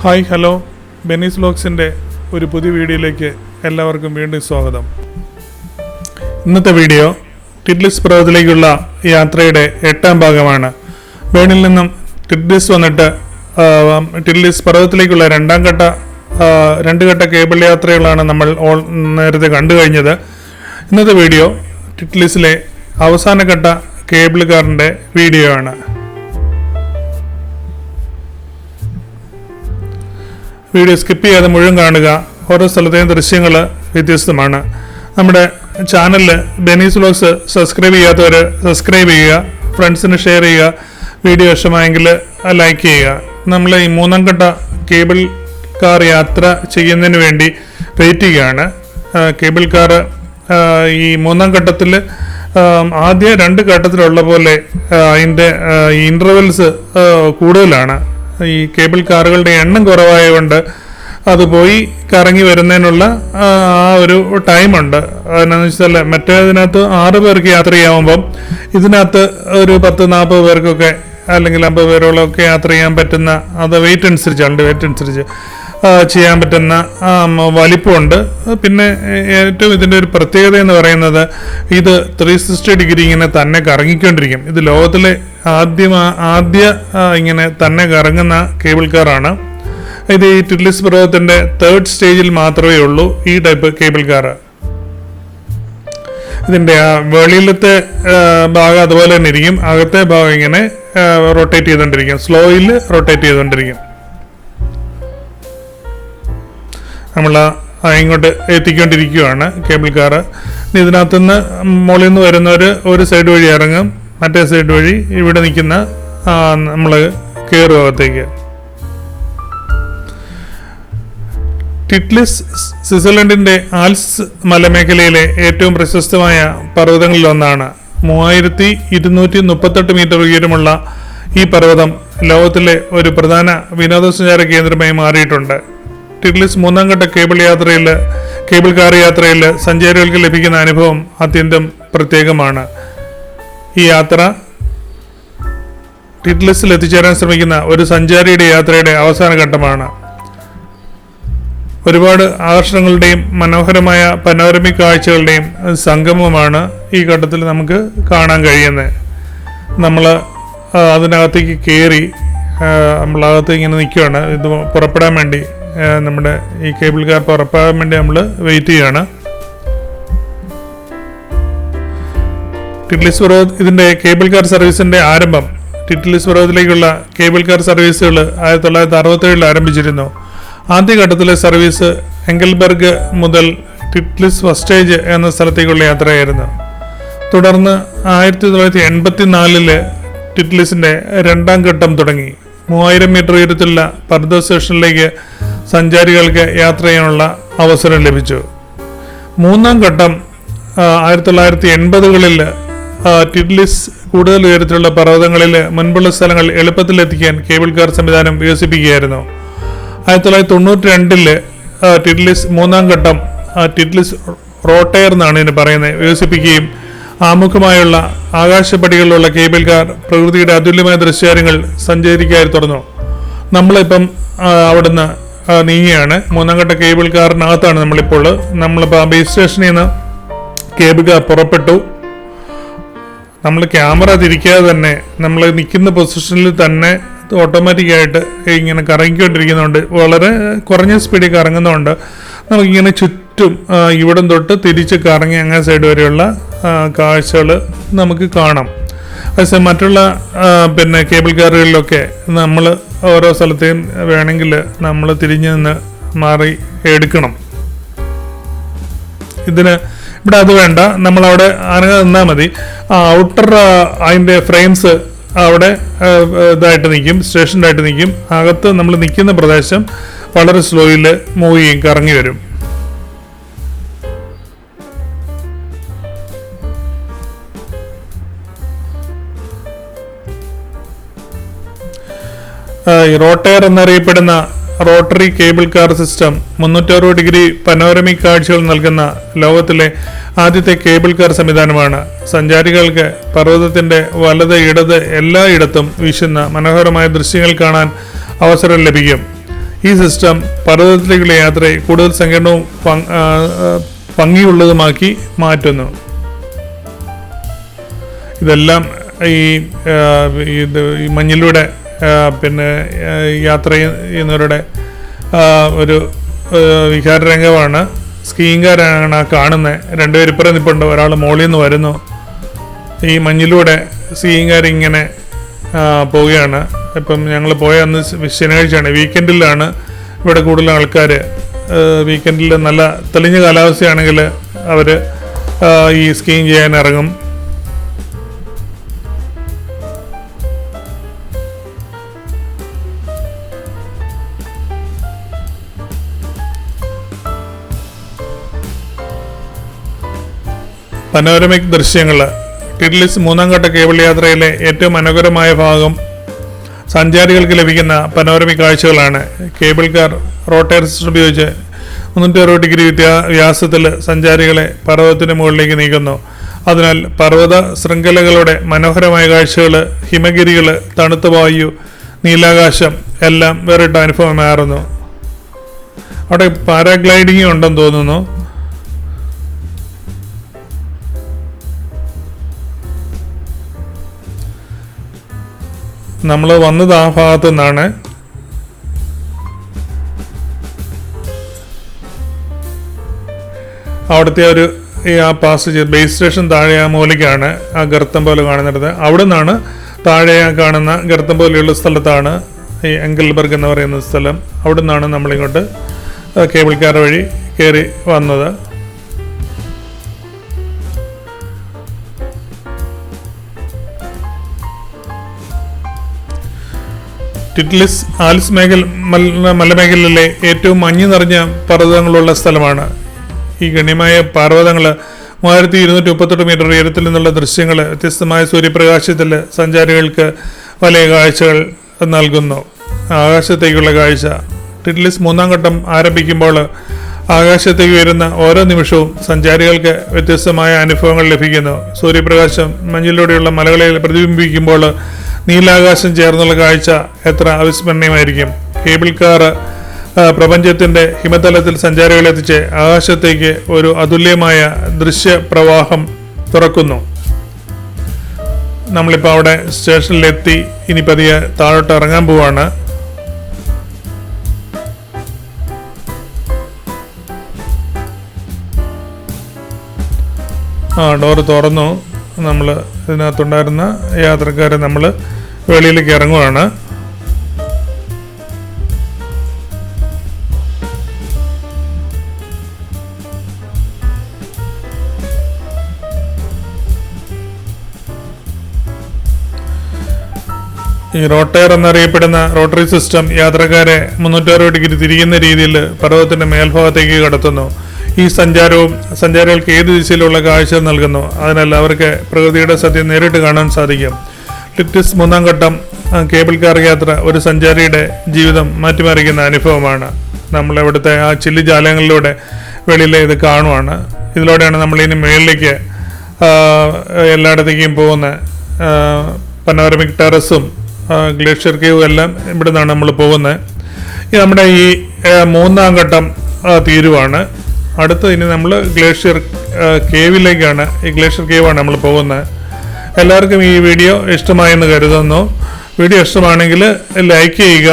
Hi hello ബെനീസ് വ്ലോഗ്സിൻ്റെ ഒരു പുതിയ വീഡിയോയിലേക്ക് എല്ലാവർക്കും വീണ്ടും സ്വാഗതം. ഇന്നത്തെ വീഡിയോ ടിറ്റ്ലിസ് പർവ്വതത്തിലേക്കുള്ള യാത്രയുടെ 8ാം ഭാഗമാണ്. ബേണിൽ നിന്നും ടിറ്റ്ലിസ് വന്നിട്ട് ടിറ്റ്ലിസ് പർവ്വതത്തിലേക്കുള്ള രണ്ട് ഘട്ട കേബിൾ യാത്രകളാണ് നമ്മൾ നേരത്തെ കണ്ടു കഴിഞ്ഞത്. ഇന്നത്തെ വീഡിയോ ടിറ്റ്ലിസിലെ അവസാന ഘട്ട കേബിൾ കാറിൻ്റെ വീഡിയോ ആണ്. വീഡിയോ സ്കിപ്പ് ചെയ്യാതെ മുഴുവൻ കാണുക. ഓരോ സ്ഥലത്തെയും ദൃശ്യങ്ങൾ വ്യത്യസ്തമാണ്. നമ്മുടെ ചാനലിൽ ബെനീസ് വ്ലോഗ്സ് സബ്സ്ക്രൈബ് ചെയ്യാത്തവർ സബ്സ്ക്രൈബ് ചെയ്യുക, ഫ്രണ്ട്സിന് ഷെയർ ചെയ്യുക, വീഡിയോ ഇഷ്ടമായെങ്കിൽ ലൈക്ക് ചെയ്യുക. നമ്മൾ ഈ 3ാം ഘട്ട കേബിൾ കാർ യാത്ര ചെയ്യുന്നതിന് വേണ്ടി വെയിറ്റ് ചെയ്യുകയാണ്. കേബിൾ കാർ ഈ 3ാം ഘട്ടത്തിൽ ആദ്യ 2 ഘട്ടത്തിലുള്ള പോലെ അതിൻ്റെ ഇൻ്റർവെൽസ് കൂടുതലാണ്. ഈ കേബിൾ കാറുകളുടെ എണ്ണം കുറവായതുകൊണ്ട് അത് പോയി കറങ്ങി വരുന്നതിനുള്ള ആ ഒരു ടൈമുണ്ട്. അതെന്നു വെച്ചാൽ മറ്റേതിനകത്ത് 6 പേർക്ക് യാത്ര ചെയ്യാവുമ്പം ഇതിനകത്ത് ഒരു 10-40 പേർക്കൊക്കെ അല്ലെങ്കിൽ 50 പേരോളമൊക്കെ യാത്ര ചെയ്യാൻ പറ്റുന്ന, അത് വെയിറ്റ് അനുസരിച്ച് ചെയ്യാൻ പറ്റുന്ന വലിപ്പമുണ്ട്. പിന്നെ ഏറ്റവും ഇതിൻ്റെ ഒരു പ്രത്യേകത എന്ന് പറയുന്നത് ഇത് 360 ഡിഗ്രി ഇങ്ങനെ തന്നെ കറങ്ങിക്കൊണ്ടിരിക്കും. ഇത് ലോകത്തിലെ ആദ്യ ഇങ്ങനെ തന്നെ കറങ്ങുന്ന കേബിൾ കാറാണ്. ഇത് ഈ ടിറ്റ്ലിസ് പർവ്വതത്തിൻ്റെ 3rd സ്റ്റേജിൽ മാത്രമേ ഉള്ളൂ ഈ ടൈപ്പ് കേബിൾ കാറ്. ഇതിൻ്റെ വെളിയിലത്തെ ഭാഗം അതുപോലെ തന്നെ ഇരിക്കും, അകത്തെ ഭാഗം ഇങ്ങനെ റൊട്ടേറ്റ് ചെയ്തുകൊണ്ടിരിക്കും, സ്ലോയിൽ റൊട്ടേറ്റ് ചെയ്തുകൊണ്ടിരിക്കും. നമ്മൾ ഇങ്ങോട്ട് എത്തിക്കൊണ്ടിരിക്കുകയാണ് കേബിൾ കാറ്. ഇതിനകത്തുനിന്ന് മുകളിൽ നിന്ന് വരുന്നവർ ഒരു സൈഡ് വഴി ഇറങ്ങും, മറ്റേ സൈഡ് വഴി ഇവിടെ നിൽക്കുന്ന നമ്മൾ കയറും അകത്തേക്ക്. ടിറ്റ്ലിസ് സ്വിറ്റ്സർലൻഡിൻ്റെ ആൽപ്സ് മലമേഖലയിലെ ഏറ്റവും പ്രശസ്തമായ പർവ്വതങ്ങളിലൊന്നാണ്. 3238 മീറ്റർ ഉയരമുള്ള ഈ പർവ്വതം ലോകത്തിലെ ഒരു പ്രധാന വിനോദസഞ്ചാര കേന്ദ്രമായി മാറിയിട്ടുണ്ട്. ടിറ്റ്ലിസ് 3ാം ഘട്ട കേബിൾ കാർ യാത്രയിൽ സഞ്ചാരികൾക്ക് ലഭിക്കുന്ന അനുഭവം അത്യന്തം പ്രത്യേകമാണ്. ഈ യാത്ര ടിറ്റ്ലിസിൽ എത്തിച്ചേരാൻ ശ്രമിക്കുന്ന ഒരു സഞ്ചാരിയുടെ യാത്രയുടെ അവസാന ഘട്ടമാണ്. ഒരുപാട് ആകർഷണങ്ങളുടെയും മനോഹരമായ പനോരമിക് കാഴ്ചകളുടെയും സംഗമമാണ് ഈ ഘട്ടത്തിൽ നമുക്ക് കാണാൻ കഴിയുന്നത്. നമ്മൾ അതിനകത്തേക്ക് കയറി നമ്മളകത്ത് ഇങ്ങനെ നിൽക്കുകയാണ്. ഇത് പുറപ്പെടാൻ വേണ്ടി നമ്മുടെ ഈ കേബിൾ കാർ പുറപ്പെടാൻ വേണ്ടി നമ്മൾ വെയിറ്റ് ചെയ്യുകയാണ്. ടിറ്റ്ലിസ് പർവ്വതം ഇതിൻ്റെ കേബിൾ കാർ സർവീസിൻ്റെ ആരംഭം, ടിറ്റ്ലിസ് പർവ്വതത്തിലേക്കുള്ള കേബിൾ കാർ സർവീസുകൾ 1967 ആരംഭിച്ചിരുന്നു. ആദ്യഘട്ടത്തിലെ സർവീസ് എംഗൽബർഗ് മുതൽ ടിറ്റ്ലിസ് ഫസ്റ്റേജ് എന്ന സ്ഥലത്തേക്കുള്ള യാത്രയായിരുന്നു. തുടർന്ന് 1984 ടിറ്റ്ലിസിൻ്റെ 2ാം ഘട്ടം തുടങ്ങി. 3000 മീറ്റർ ഉയരത്തിലുള്ള പർവ്വത സ്റ്റേഷനിലേക്ക് സഞ്ചാരികൾക്ക് യാത്ര ചെയ്യാനുള്ള അവസരം ലഭിച്ചു. 3ാം ഘട്ടം 1980കളിൽ ടിറ്റ്ലിസ് കൂടുതൽ ഉയരത്തിലുള്ള പർവ്വതങ്ങളിൽ മുൻപുള്ള സ്ഥലങ്ങൾ എളുപ്പത്തിലെത്തിക്കാൻ കേബിൾ കാർ സംവിധാനം വികസിപ്പിക്കുകയായിരുന്നു. 1992 ടിറ്റ്ലിസ് 3ാം ഘട്ടം ടിറ്റ്ലിസ് റോട്ടയർ എന്നാണ് ഇതിന് പറയുന്നത് വികസിപ്പിക്കുകയും ആമുഖമായുള്ള ആകാശപ്പടികളിലുള്ള കേബിൾ കാർ പ്രകൃതിയുടെ അതുല്യമായ ദൃശ്യങ്ങൾ സഞ്ചരിക്കായി തുറന്നു. നമ്മളിപ്പം അവിടുന്ന് നീങ്ങിയാണ്. 3ാം ഘട്ട കേബിൾ കാറിനകത്താണ് നമ്മളിപ്പോൾ ബേസ് സ്റ്റേഷനിൽ നിന്ന് കേബിൾ കാർ പുറപ്പെട്ടു. നമ്മൾ ക്യാമറ തിരിക്കാതെ തന്നെ നമ്മൾ നിൽക്കുന്ന പൊസിഷനിൽ തന്നെ ഓട്ടോമാറ്റിക്കായിട്ട് ഇങ്ങനെ കറങ്ങിക്കൊണ്ടിരിക്കുന്നതുകൊണ്ട്, വളരെ കുറഞ്ഞ സ്പീഡിൽ കറങ്ങുന്നതുകൊണ്ട് നമുക്കിങ്ങനെ ചുറ്റും ഇവിടം തൊട്ട് തിരിച്ച് കറങ്ങി അങ്ങേ സൈഡ് വരെയുള്ള കാഴ്ചകൾ നമുക്ക് കാണാം. പക്ഷേ മറ്റുള്ള കേബിൾ കാറുകളിലൊക്കെ നമ്മൾ ഓരോ സ്ഥലത്തെയും വേണമെങ്കിൽ നമ്മൾ തിരിഞ്ഞു നിന്ന് മാറി എടുക്കണം. ഇവിടെ അത് വേണ്ട, നമ്മളവിടെ നിന്നാൽ മതി. ഔട്ടർ അതിൻ്റെ ഫ്രെയിംസ് അവിടെ ഇതായിട്ട് നിൽക്കും, സ്റ്റേഷനായിട്ട് നിൽക്കും. അകത്ത് നമ്മൾ നിൽക്കുന്ന പ്രദേശം വളരെ സ്ലോയിൽ മൂവ് ചെയ്യും, കറങ്ങി വരും. റോട്ടയർ എന്നറിയപ്പെടുന്ന rotary cable car system 360 degree panoramic കാഴ്ചകൾ നൽകുന്ന ലോകത്തിലെ ആദ്യത്തെ കേബിൾ കാർ സംവിധാനമാണ്. സഞ്ചാരികൾക്ക് പർവ്വതത്തിൻ്റെ വലത് ഇടത് എല്ലായിടത്തും വീശുന്ന മനോഹരമായ ദൃശ്യങ്ങൾ കാണാൻ അവസരം ലഭിക്കും. ഈ സിസ്റ്റം പർവ്വതത്തിലേക്കുള്ള യാത്രയെ കൂടുതൽ സങ്കീർണവും ഭംഗിയുള്ളതുമാക്കി മാറ്റുന്നു. ഇതെല്ലാം ഈ മഞ്ഞിലൂടെ യാത്ര ചെയ്യുന്നവരുടെ ഒരു വികാരരംഗമാണ്. സ്കീയിങ്കാരാണ് ആ കാണുന്നത്. രണ്ടുപേർ ഇപ്പുറം നിൽപ്പുണ്ട്, ഒരാൾ മുകളിൽ നിന്ന് വരുന്നു. ഈ മഞ്ഞിലൂടെ സ്കീയിങ്കാരിങ്ങനെ പോവുകയാണ്. ഇപ്പം ഞങ്ങൾ പോയ അന്ന് ശനിയാഴ്ചയാണ്, വീക്കെൻഡിലാണ് ഇവിടെ കൂടുതൽ ആൾക്കാർ. വീക്കെൻഡിൽ നല്ല തെളിഞ്ഞ കാലാവസ്ഥയാണെങ്കിൽ അവർ ഈ സ്കീയിങ് ചെയ്യാൻ ഇറങ്ങും. പനോരമിക് ദൃശ്യങ്ങൾ. ടിറ്റ്ലിസ് 3ാം ഘട്ട കേബിൾ യാത്രയിലെ ഏറ്റവും മനോഹരമായ ഭാഗം സഞ്ചാരികൾക്ക് ലഭിക്കുന്ന പനോരമിക് കാഴ്ചകളാണ്. കേബിൾ കാർ റോട്ടറി സിസ്റ്റം ഉപയോഗിച്ച് 360 ഡിഗ്രി വ്യാസത്തിൽ സഞ്ചാരികളെ പർവ്വതത്തിന് മുകളിലേക്ക് നീക്കുന്നു. അതിനാൽ പർവ്വത ശൃംഖലകളുടെ മനോഹരമായ കാഴ്ചകൾ, ഹിമഗിരികൾ, തണുത്ത വായു, നീലാകാശം എല്ലാം വേറിട്ട അനുഭവമായിരുന്നു. അവിടെ പാരാഗ്ലൈഡിങ് ഉണ്ടെന്ന് തോന്നുന്നു. നമ്മൾ വന്നത് ആ ഭാഗത്തു നിന്നാണ്. അവിടുത്തെ ആ പാസേജ് ബേസ് സ്റ്റേഷൻ താഴെ ആ മൂലയ്ക്കാണ് ആ ഗർത്തം പോലെ കാണുന്നത്. അവിടെ നിന്നാണ് താഴെ കാണുന്ന ഗർത്തം പോലെയുള്ള സ്ഥലത്താണ് ഈ എങ്കൽബർഗ് എന്ന് പറയുന്ന സ്ഥലം. അവിടെ നിന്നാണ് നമ്മളിങ്ങോട്ട് കേബിൾ കാർ വഴി കയറി വന്നത്. ടിറ്റ്ലിസ് ആൽപ്സ് മലമേഖലയിലെ ഏറ്റവും മഞ്ഞ് നിറഞ്ഞ പർവ്വതങ്ങളുള്ള സ്ഥലമാണ്. ഈ ഗണ്യമായ പർവ്വതങ്ങൾ 3238 മീറ്റർ ഉയരത്തിൽ നിന്നുള്ള ദൃശ്യങ്ങൾ വ്യത്യസ്തമായ സൂര്യപ്രകാശത്തിൽ സഞ്ചാരികൾക്ക് വലിയ കാഴ്ചകൾ നൽകുന്നു. ആകാശത്തേക്കുള്ള കാഴ്ച. ടിറ്റ്ലിസ് 3ാം ഘട്ടം ആരംഭിക്കുമ്പോൾ ആകാശത്തേക്ക് ഉയരുന്ന ഓരോ നിമിഷവും സഞ്ചാരികൾക്ക് വ്യത്യസ്തമായ അനുഭവങ്ങൾ ലഭിക്കുന്നു. സൂര്യപ്രകാശം മഞ്ഞിലൂടെയുള്ള മലകളെ പ്രതിബിംബിക്കുമ്പോൾ നീലാകാശം ചേർന്നുള്ള കാഴ്ച എത്ര അവിസ്മരണീയമായിരിക്കും. കേബിൾ കാർ പ്രപഞ്ചത്തിൻ്റെ ഹിമതലത്തിൽ സഞ്ചാരികളെ എത്തിച്ച് ആകാശത്തേക്ക് ഒരു അതുല്യമായ ദൃശ്യപ്രവാഹം തുറക്കുന്നു. നമ്മളിപ്പോൾ അവിടെ സ്റ്റേഷനിലെത്തി. ഇനി പതിയെ താഴോട്ട് ഇറങ്ങാൻ പോവാണ്. ഡോറ് തുറന്നു. നമ്മൾ ഇതിനകത്തുണ്ടായിരുന്ന യാത്രക്കാരെ നമ്മൾ വെളിയിലേക്ക് ഇറങ്ങുവാണ്. ഈ റോട്ടയർ എന്നറിയപ്പെടുന്ന റോട്ടറി സിസ്റ്റം യാത്രക്കാരെ 360 ഡിഗ്രി തിരിയുന്ന രീതിയിൽ പർവ്വതത്തിന്റെ മേൽഭാഗത്തേക്ക് കടത്തുന്നു. ഈ സഞ്ചാരവും സഞ്ചാരികൾക്ക് ഏത് ദിശയിലുള്ള കാഴ്ച നൽകുന്നു. അതിനാൽ അവർക്ക് പ്രകൃതിയുടെ സത്യം നേരിട്ട് കാണാൻ സാധിക്കും. ടിറ്റ്ലിസ് 3ാം ഘട്ടം കേബിൾ കാർ യാത്ര ഒരു സഞ്ചാരിയുടെ ജീവിതം മാറ്റിമറിക്കുന്ന അനുഭവമാണ്. നമ്മളിവിടുത്തെ ആ ചില്ലുജാലങ്ങളിലൂടെ വെളിയിലെ ഇത് കാണുവാണ്. ഇതിലൂടെയാണ് നമ്മളിനി മേളിലേക്ക് എല്ലായിടത്തേക്കും പോകുന്ന പനോരമിക് ടെറസും ഗ്ലേഷ്യർ കേവും എല്ലാം ഇവിടെ നിന്നാണ് നമ്മൾ പോകുന്നത്. നമ്മുടെ ഈ 3ാം ഘട്ടം തീരുവാണ്. അടുത്ത് ഇനി നമ്മൾ ഗ്ലേഷ്യർ കേവിലേക്കാണ്. ഈ ഗ്ലേഷ്യർ കേവാണ് നമ്മൾ പോകുന്നത്. എല്ലാവർക്കും ഈ വീഡിയോ ഇഷ്ടമായെന്ന് കരുതുന്നു. വീഡിയോ ഇഷ്ടമാണെങ്കിൽ ലൈക്ക് ചെയ്യുക.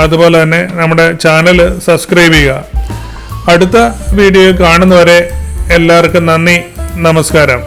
അതുപോലെ തന്നെ നമ്മുടെ ചാനൽ സബ്സ്ക്രൈബ് ചെയ്യുക. അടുത്ത വീഡിയോ കാണുന്നവരെ എല്ലാവർക്കും നന്ദി, നമസ്കാരം.